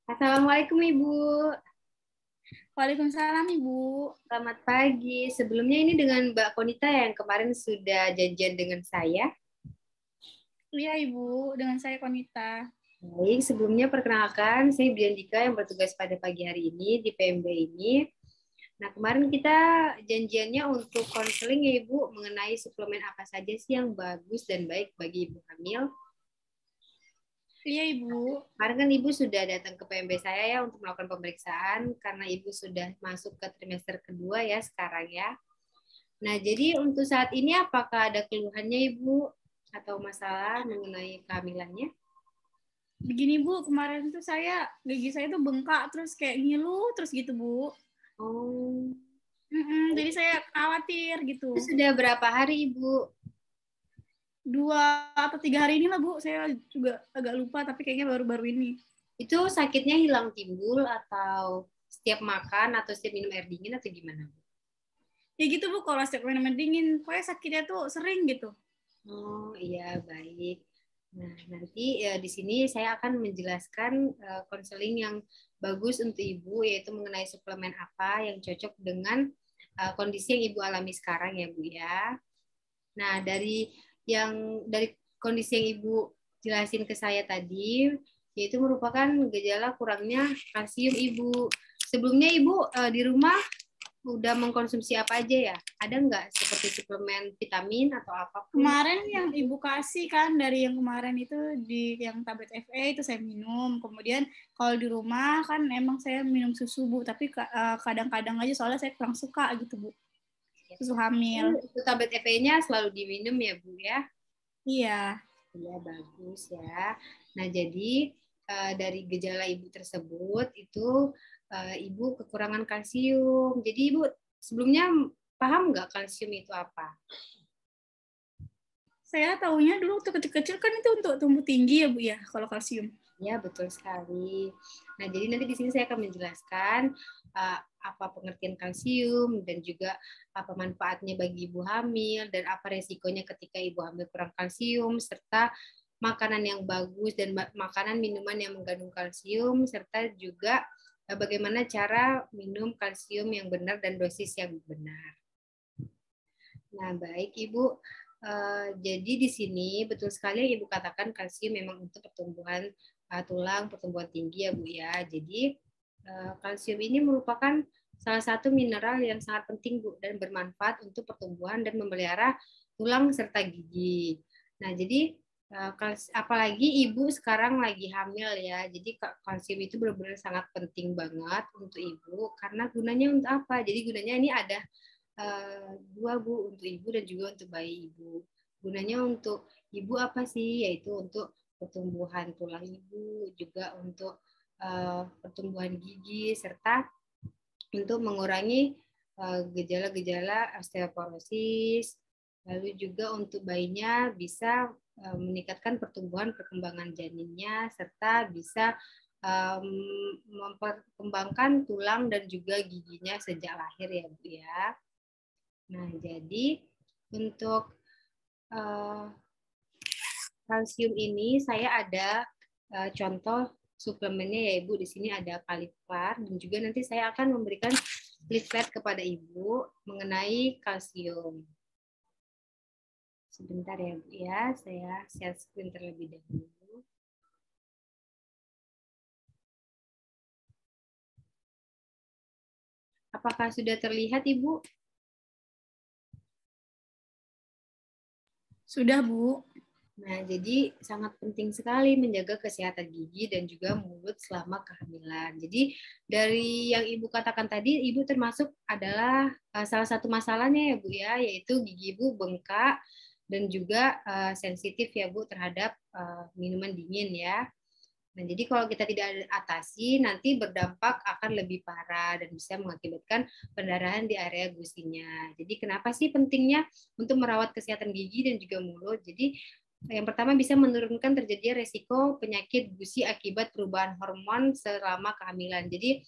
Assalamualaikum Ibu. Waalaikumsalam Ibu. Selamat pagi. Sebelumnya ini dengan Mbak Konita yang kemarin sudah janjian dengan saya. Iya Ibu, dengan saya Konita. Baik, sebelumnya perkenalkan, saya Ibu Andika yang bertugas pada pagi hari ini di PMB ini. Nah, kemarin kita janjiannya untuk konseling ya Ibu mengenai suplemen apa saja sih yang bagus dan baik bagi ibu hamil. Iya Ibu. Kemarin kan Ibu sudah datang ke PMB saya ya untuk melakukan pemeriksaan karena Ibu sudah masuk ke trimester kedua ya sekarang ya. Nah, jadi untuk saat ini apakah ada keluhannya Ibu atau masalah mengenai kehamilannya? Begini Bu, kemarin tuh gigi saya tuh bengkak terus kayak ngilu terus gitu Bu. Oh, Jadi saya khawatir gitu. itu sudah berapa hari Ibu? 2 atau 3 hari ini lah Bu, saya juga agak lupa tapi kayaknya baru-baru ini. Itu sakitnya hilang timbul atau setiap makan atau setiap minum air dingin atau gimana Bu? Ya gitu Bu, kalau setiap minum dingin, pokoknya sakitnya tuh sering gitu. Oh iya baik. Nah nanti di sini saya akan menjelaskan konseling yang bagus untuk Ibu yaitu mengenai suplemen apa yang cocok dengan kondisi yang Ibu alami sekarang ya Bu ya. Nah dari kondisi yang Ibu jelasin ke saya tadi yaitu merupakan gejala kurangnya kalsium Ibu. Sebelumnya Ibu di rumah udah mengkonsumsi apa aja ya? Ada nggak seperti suplemen vitamin atau apapun? Kemarin yang Ibu kasih kan dari yang kemarin itu yang tablet FA itu saya minum. Kemudian kalau di rumah kan emang saya minum susu Bu, tapi kadang-kadang aja soalnya saya kurang suka gitu Bu. Susu hamil. Itu tablet FA-nya selalu diminum ya Bu ya? Iya. Iya bagus ya. Nah jadi dari gejala Ibu tersebut itu Ibu kekurangan kalsium. Jadi Ibu sebelumnya paham nggak kalsium itu apa? Saya tahunya dulu waktu kecil-kecil kan itu untuk tumbuh tinggi ya Bu ya, kalau kalsium. Ya, betul sekali. Nah, jadi nanti di sini saya akan menjelaskan apa pengertian kalsium dan juga apa manfaatnya bagi ibu hamil dan apa resikonya ketika ibu hamil kurang kalsium serta makanan yang bagus dan makanan minuman yang mengandung kalsium serta juga bagaimana cara minum kalsium yang benar dan dosis yang benar. Nah, baik Ibu. Jadi di sini betul sekali yang Ibu katakan kalsium memang untuk pertumbuhan tulang, pertumbuhan tinggi ya Bu ya. Jadi kalsium ini merupakan salah satu mineral yang sangat penting Bu dan bermanfaat untuk pertumbuhan dan memelihara tulang serta gigi. Nah, jadi apalagi Ibu sekarang lagi hamil ya. Jadi kalsium itu benar-benar sangat penting banget untuk Ibu karena gunanya untuk apa? Jadi gunanya ini ada dua Bu untuk ibu dan juga untuk bayi ibu. Gunanya untuk ibu apa sih? Yaitu untuk pertumbuhan tulang ibu, juga untuk pertumbuhan gigi serta untuk mengurangi gejala-gejala osteoporosis. Lalu juga untuk bayinya bisa meningkatkan pertumbuhan perkembangan janinnya serta bisa memperkembangkan tulang dan juga giginya sejak lahir ya Bu ya. Nah, jadi untuk uh, kalsium ini saya ada contoh suplemennya ya Ibu. Di sini ada Kaliflar dan juga nanti saya akan memberikan leaflet kepada Ibu mengenai kalsium. Sebentar ya Bu ya, saya share screen terlebih dahulu. Apakah sudah terlihat Ibu? Sudah Bu. Nah, jadi sangat penting sekali menjaga kesehatan gigi dan juga mulut selama kehamilan. Jadi dari yang Ibu katakan tadi, Ibu termasuk adalah salah satu masalahnya ya Bu ya, yaitu gigi Ibu bengkak dan juga sensitif ya Bu terhadap minuman dingin ya. Nah, jadi kalau kita tidak atasi, nanti berdampak akan lebih parah dan bisa mengakibatkan pendarahan di area gusinya. Jadi kenapa sih pentingnya untuk merawat kesehatan gigi dan juga mulut? Jadi yang pertama bisa menurunkan terjadinya resiko penyakit gusi akibat perubahan hormon selama kehamilan. Jadi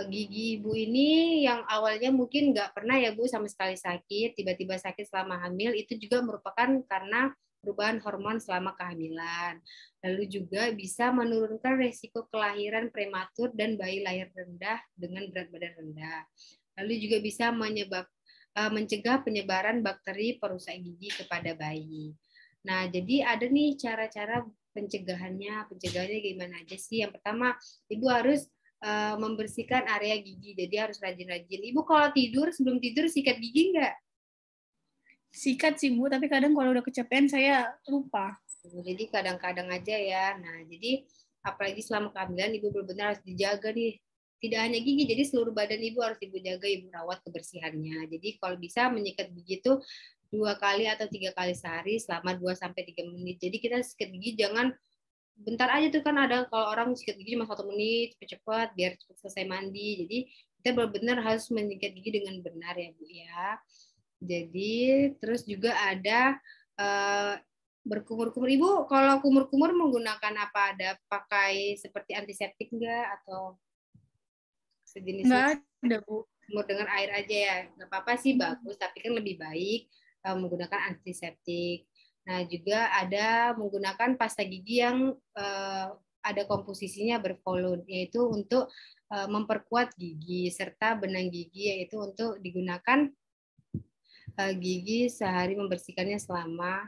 gigi ibu ini yang awalnya mungkin nggak pernah ya Bu sama sekali sakit, tiba-tiba sakit selama hamil, itu juga merupakan karena perubahan hormon selama kehamilan. Lalu juga bisa menurunkan resiko kelahiran prematur dan bayi lahir rendah dengan berat badan rendah. Lalu juga bisa mencegah penyebaran bakteri perusak gigi kepada bayi. Nah, jadi ada nih cara-cara pencegahannya. Pencegahannya gimana aja sih? Yang pertama, ibu harus membersihkan area gigi. Jadi harus rajin-rajin. Ibu kalau tidur, sebelum tidur sikat gigi nggak? Sikat sih Bu, tapi kadang kalau udah kecapean saya lupa. Jadi kadang-kadang aja ya. Nah, jadi apalagi selama kehamilan ibu benar-benar harus dijaga nih. Tidak hanya gigi, jadi seluruh badan ibu harus ibu jaga, ibu rawat kebersihannya. Jadi kalau bisa menyikat gigi itu 2 kali atau 3 kali sehari selama 2-3 menit. Jadi kita sikat gigi jangan bentar aja tuh, kan ada kalau orang sikat gigi cuma 1 menit cepat-cepat biar cepat selesai mandi. Jadi kita benar-benar harus menyikat gigi dengan benar ya Bu ya. Jadi terus juga ada berkumur-kumur. Ibu kalau kumur-kumur menggunakan apa? Ada pakai seperti antiseptik enggak atau sejenis Nggak ada Bu. kumur dengan air aja ya? Nggak apa-apa sih, bagus, tapi kan lebih baik menggunakan antiseptik. Nah, juga ada menggunakan pasta gigi yang ada komposisinya bervolume, yaitu untuk memperkuat gigi, serta benang gigi, yaitu untuk digunakan gigi sehari, membersihkannya selama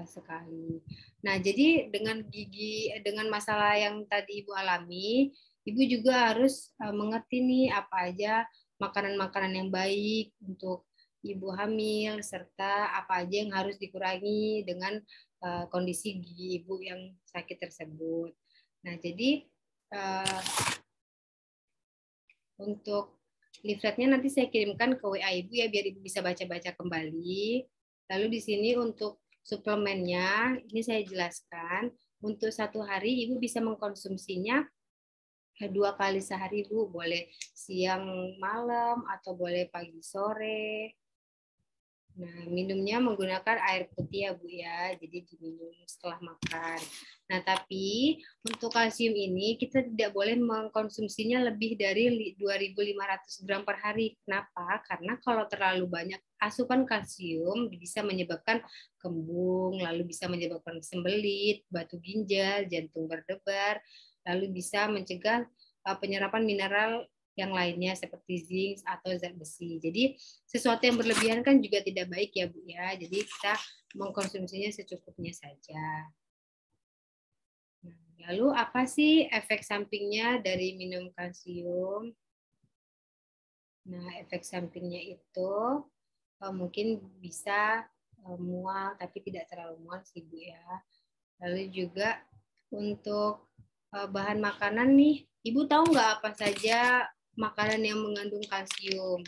sekali. Nah, jadi dengan masalah yang tadi Ibu alami, Ibu juga harus mengerti nih apa aja makanan-makanan yang baik untuk ibu hamil, serta apa aja yang harus dikurangi dengan kondisi gigi ibu yang sakit tersebut. Nah, jadi untuk leafletnya nanti saya kirimkan ke WA Ibu ya, biar Ibu bisa baca-baca kembali. Lalu di sini untuk suplemennya, ini saya jelaskan. Untuk 1 hari Ibu bisa mengkonsumsinya 2 kali sehari Bu, boleh siang malam atau boleh pagi sore. Nah, minumnya menggunakan air putih ya Bu ya, jadi diminum setelah makan. Nah, tapi untuk kalsium ini kita tidak boleh mengkonsumsinya lebih dari 2.500 gram per hari. Kenapa? Karena kalau terlalu banyak asupan kalsium bisa menyebabkan kembung, lalu bisa menyebabkan sembelit, batu ginjal, jantung berdebar, lalu bisa mencegah penyerapan mineral yang lainnya seperti zinc atau zat besi. Jadi sesuatu yang berlebihan kan juga tidak baik ya Bu ya. Jadi kita mengkonsumsinya secukupnya saja. Lalu apa sih efek sampingnya dari minum kalsium? Nah, efek sampingnya itu mungkin bisa mual, tapi tidak terlalu mual sih Bu ya. Lalu juga untuk bahan makanan nih, Ibu tahu nggak apa saja makanan yang mengandung kalsium?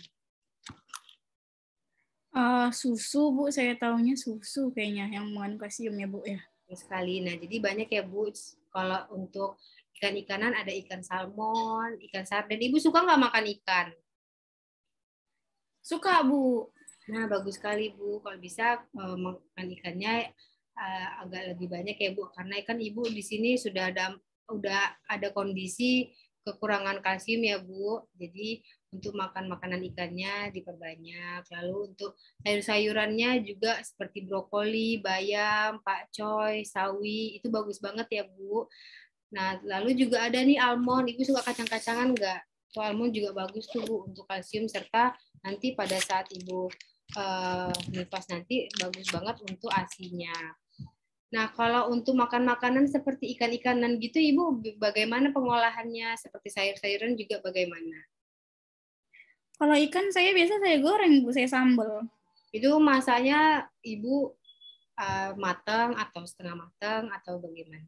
Susu Bu, saya tahunya susu kayaknya yang mengandung kalsium ya Bu ya. Sekali. Nah, jadi banyak ya Bu. Kalau untuk ikan-ikanan ada ikan salmon, ikan sarden. Ibu suka nggak makan ikan? Suka Bu. Nah, bagus sekali Bu. Kalau bisa makan ikannya agak lebih banyak ya Bu. Karena kan Ibu di sini sudah ada kondisi kekurangan kalsium ya Bu. Jadi untuk makan makanan ikannya diperbanyak. Lalu untuk sayur-sayurannya juga seperti brokoli, bayam, pakcoy, sawi, itu bagus banget ya Bu. Nah, lalu juga ada nih almond. Ibu suka kacang-kacangan nggak? Tuh almond juga bagus tuh Bu untuk kalsium, serta nanti pada saat Ibu nifas nanti bagus banget untuk ASI-nya. Nah, kalau untuk makan makanan seperti ikan-ikanan gitu, Ibu bagaimana pengolahannya? Seperti sayur-sayuran juga bagaimana? Kalau ikan saya biasa saya goreng Bu, saya sambal. Itu masanya Ibu matang atau setengah matang atau bagaimana?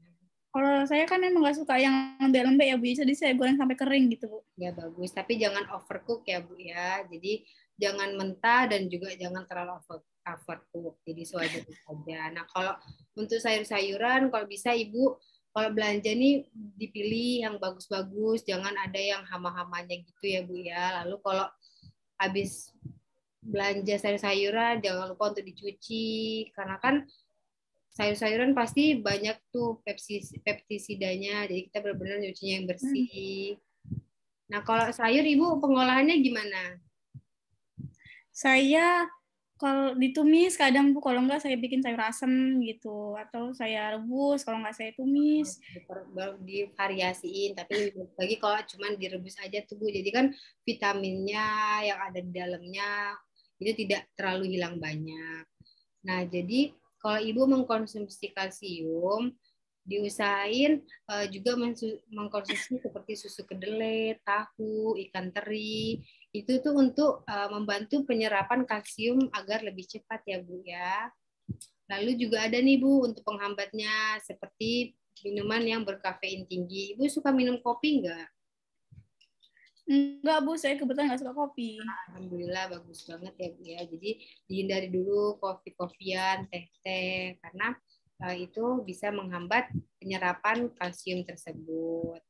Kalau saya kan emang nggak suka yang lembek-lembek ya Bu, jadi saya goreng sampai kering gitu Bu. Ya bagus, tapi jangan overcook ya Bu ya. Jadi jangan mentah dan juga jangan terlalu overcook. Jadi sewajarnya saja. Nah, kalau untuk sayur-sayuran kalau bisa Ibu kalau belanja nih dipilih yang bagus-bagus, jangan ada yang hama-hamanya gitu ya Bu ya. Lalu kalau habis belanja sayur-sayuran jangan lupa untuk dicuci karena kan sayur-sayuran pasti banyak tuh peptisidanya, jadi kita benar-benar nyucinya yang bersih. Nah, kalau sayur Ibu pengolahannya gimana? Saya Kalau ditumis kadang Bu, kalau enggak saya bikin sayur asem gitu, atau saya rebus, kalau enggak saya tumis. Divariasiin, tapi lebih lagi kalau cuma direbus aja tuh Bu. Jadi kan vitaminnya yang ada di dalamnya itu tidak terlalu hilang banyak. Nah, jadi kalau Ibu mengkonsumsi kalsium, diusahain juga mengkonsumsi seperti susu kedelai, tahu, ikan teri. Itu tuh untuk membantu penyerapan kalsium agar lebih cepat ya Bu ya. Lalu juga ada nih Bu untuk penghambatnya seperti minuman yang berkafein tinggi. Ibu suka minum kopi nggak? Enggak Bu, saya kebetulan nggak suka kopi. Alhamdulillah bagus banget ya Bu ya. Jadi dihindari dulu kopi-kopian, teh-teh karena itu bisa menghambat penyerapan kalsium tersebut.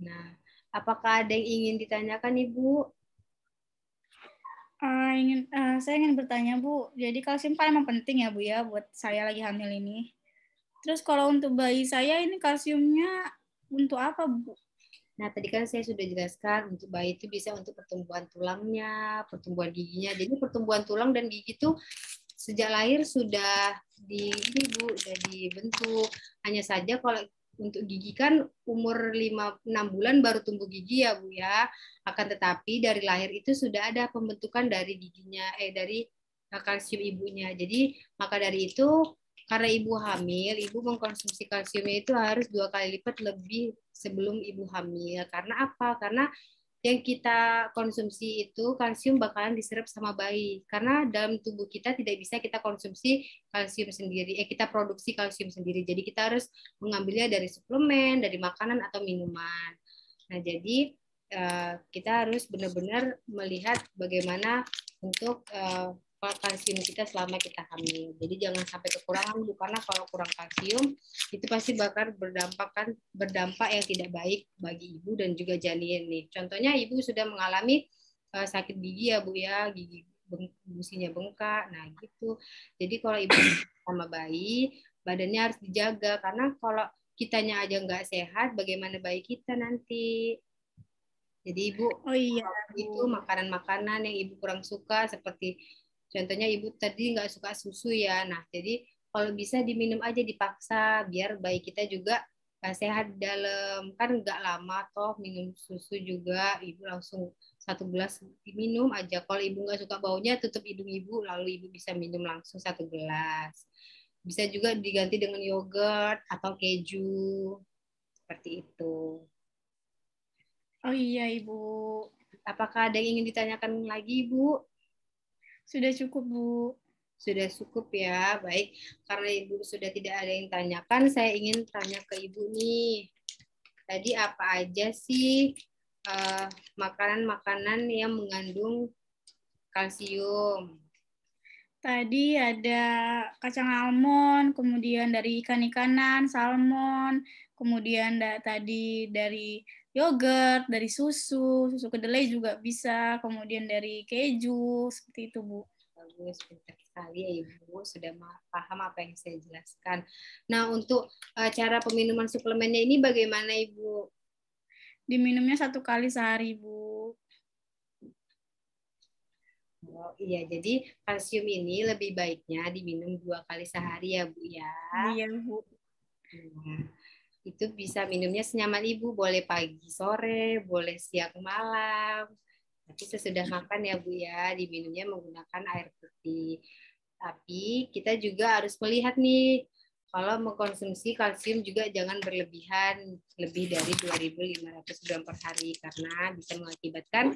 Nah, apakah ada yang ingin ditanyakan Ibu? Saya ingin bertanya Bu, jadi kalsium kan emang penting ya Bu ya buat saya lagi hamil ini. Terus kalau untuk bayi saya ini kalsiumnya untuk apa Bu? Nah, tadi kan saya sudah jelaskan untuk bayi itu bisa untuk pertumbuhan tulangnya, pertumbuhan giginya. Jadi pertumbuhan tulang dan gigi itu sejak lahir sudah ini Bu, sudah dibentuk. Hanya saja kalau untuk gigi kan umur 5-6 bulan baru tumbuh gigi ya Bu ya. Akan tetapi dari lahir itu sudah ada pembentukan dari giginya, dari kalsium ibunya. Jadi maka dari itu karena ibu hamil, ibu mengkonsumsi kalsiumnya itu harus 2 kali lipat lebih sebelum ibu hamil. Karena apa? Karena yang kita konsumsi itu kalsium bakalan diserap sama bayi. Karena dalam tubuh kita tidak bisa kita konsumsi kalsium sendiri. Kita produksi kalsium sendiri. Jadi kita harus mengambilnya dari suplemen, dari makanan atau minuman. Nah, jadi kita harus benar-benar melihat bagaimana untuk kalsium kita selama kita hamil. Jadi jangan sampai kekurangan, karena kalau kurang kalsium itu pasti bakal berdampak yang tidak baik bagi ibu dan juga janin nih. Contohnya ibu sudah mengalami sakit gigi ya Bu ya, gigi gusinya bengkak. Nah, gitu. Jadi kalau ibu sama bayi, badannya harus dijaga karena kalau kitanya aja nggak sehat, bagaimana bayi kita nanti? Jadi ibu itu makanan-makanan yang ibu kurang suka seperti contohnya ibu tadi nggak suka susu ya. Nah, jadi kalau bisa diminum aja dipaksa biar bayi kita juga sehat dalam. Kan nggak lama toh minum susu juga. Ibu langsung 1 gelas diminum aja. Kalau ibu nggak suka baunya tutup hidung ibu lalu ibu bisa minum langsung 1 gelas. Bisa juga diganti dengan yogurt atau keju. Seperti itu. Oh iya Ibu. Apakah ada yang ingin ditanyakan lagi Ibu? Sudah cukup Bu. Sudah cukup ya, baik. Karena Ibu sudah tidak ada yang tanyakan, saya ingin tanya ke Ibu nih. Tadi apa aja sih makanan-makanan yang mengandung kalsium? Tadi ada kacang almond, kemudian dari ikan-ikanan, salmon, kemudian tadi dari yogurt, dari susu kedelai juga bisa, kemudian dari keju, seperti itu Bu. Bagus, pintar sekali ya Ibu, sudah paham apa yang saya jelaskan. Nah, untuk cara peminuman suplemennya ini bagaimana Ibu? Diminumnya 1 kali sehari Bu. Oh, iya, jadi kalsium ini lebih baiknya diminum 2 kali sehari ya Bu ya. Iya Bu. Nah, itu bisa minumnya senyaman Ibu, boleh pagi, sore, boleh siang, malam. Tapi sesudah makan ya Bu ya, diminumnya menggunakan air putih. Tapi kita juga harus melihat nih, kalau mengkonsumsi kalsium juga jangan berlebihan, lebih dari 2.500 gram per hari, karena bisa mengakibatkan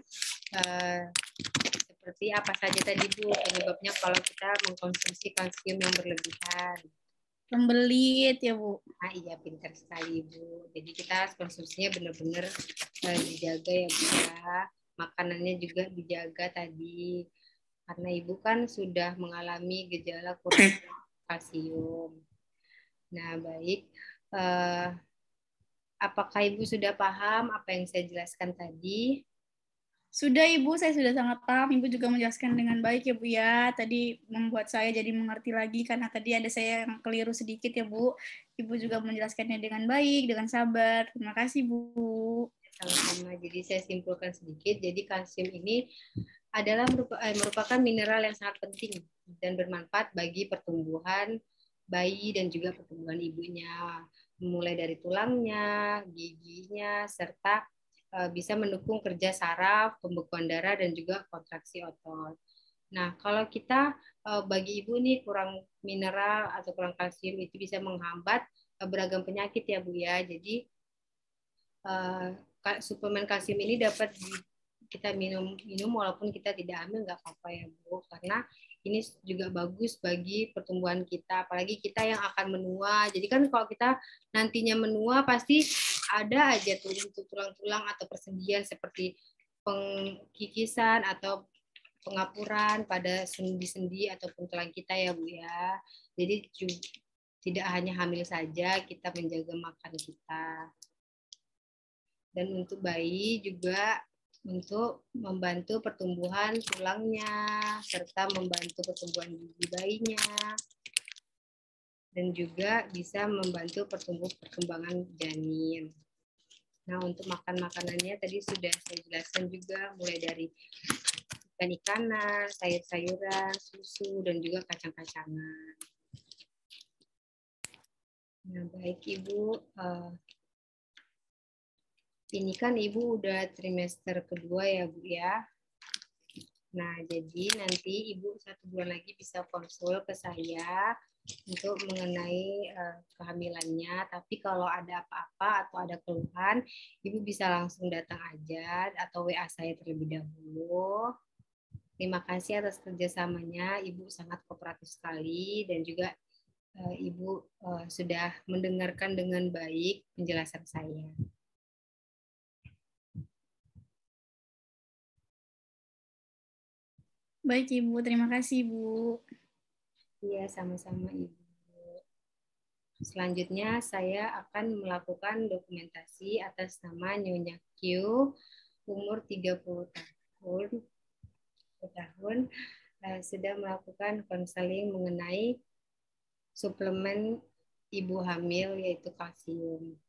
seperti apa saja tadi Bu, penyebabnya kalau kita mengkonsumsi kalsium yang berlebihan. Pembelit ya Bu. Ah iya, pintar sekali Bu. Jadi kita konsumsinya benar-benar dijaga ya Bu ya. Makanannya juga dijaga tadi. Karena Ibu kan sudah mengalami gejala kurang kalsium. Nah, baik. Apakah Ibu sudah paham apa yang saya jelaskan tadi? Sudah Ibu, saya sudah sangat paham. Ibu juga menjelaskan dengan baik ya Bu ya. Tadi membuat saya jadi mengerti lagi karena tadi ada saya yang keliru sedikit ya Bu. Ibu juga menjelaskannya dengan baik, dengan sabar. Terima kasih Bu. Sama-sama. Jadi saya simpulkan sedikit. Jadi kalsium ini adalah merupakan mineral yang sangat penting dan bermanfaat bagi pertumbuhan bayi dan juga pertumbuhan ibunya, mulai dari tulangnya, giginya, serta bisa mendukung kerja saraf, pembekuan darah, dan juga kontraksi otot. Nah, kalau kita bagi ibu nih kurang mineral atau kurang kalsium itu bisa menghambat beragam penyakit ya Bu ya. Jadi suplemen kalsium ini dapat kita minum walaupun kita tidak ambil nggak apa-apa ya Bu, karena ini juga bagus bagi pertumbuhan kita, apalagi kita yang akan menua. Jadi kan kalau kita nantinya menua pasti ada aja tulang-tulang atau persendian seperti pengkikisan atau pengapuran pada sendi-sendi ataupun tulang kita ya Bu ya. Jadi tidak hanya hamil saja kita menjaga makan kita. Dan untuk bayi juga untuk membantu pertumbuhan tulangnya serta membantu pertumbuhan gigi bayinya dan juga bisa membantu perkembangan janin. Nah, untuk makanannya tadi sudah saya jelaskan juga mulai dari ikan-ikanan, sayur-sayuran, susu dan juga kacang-kacangan. Nah, baik Ibu, ini kan Ibu udah trimester kedua ya Bu ya. Nah, jadi nanti Ibu 1 bulan lagi bisa konsul ke saya untuk mengenai kehamilannya. Tapi kalau ada apa-apa atau ada keluhan, Ibu bisa langsung datang aja atau WA saya terlebih dahulu. Terima kasih atas kerjasamanya. Ibu sangat kooperatif sekali dan juga Ibu sudah mendengarkan dengan baik penjelasan saya. Baik Ibu, terima kasih Ibu. Iya, sama-sama Ibu. Selanjutnya saya akan melakukan dokumentasi atas nama Nyonya Q, umur 30 tahun, sudah melakukan konseling mengenai suplemen ibu hamil yaitu kalsium.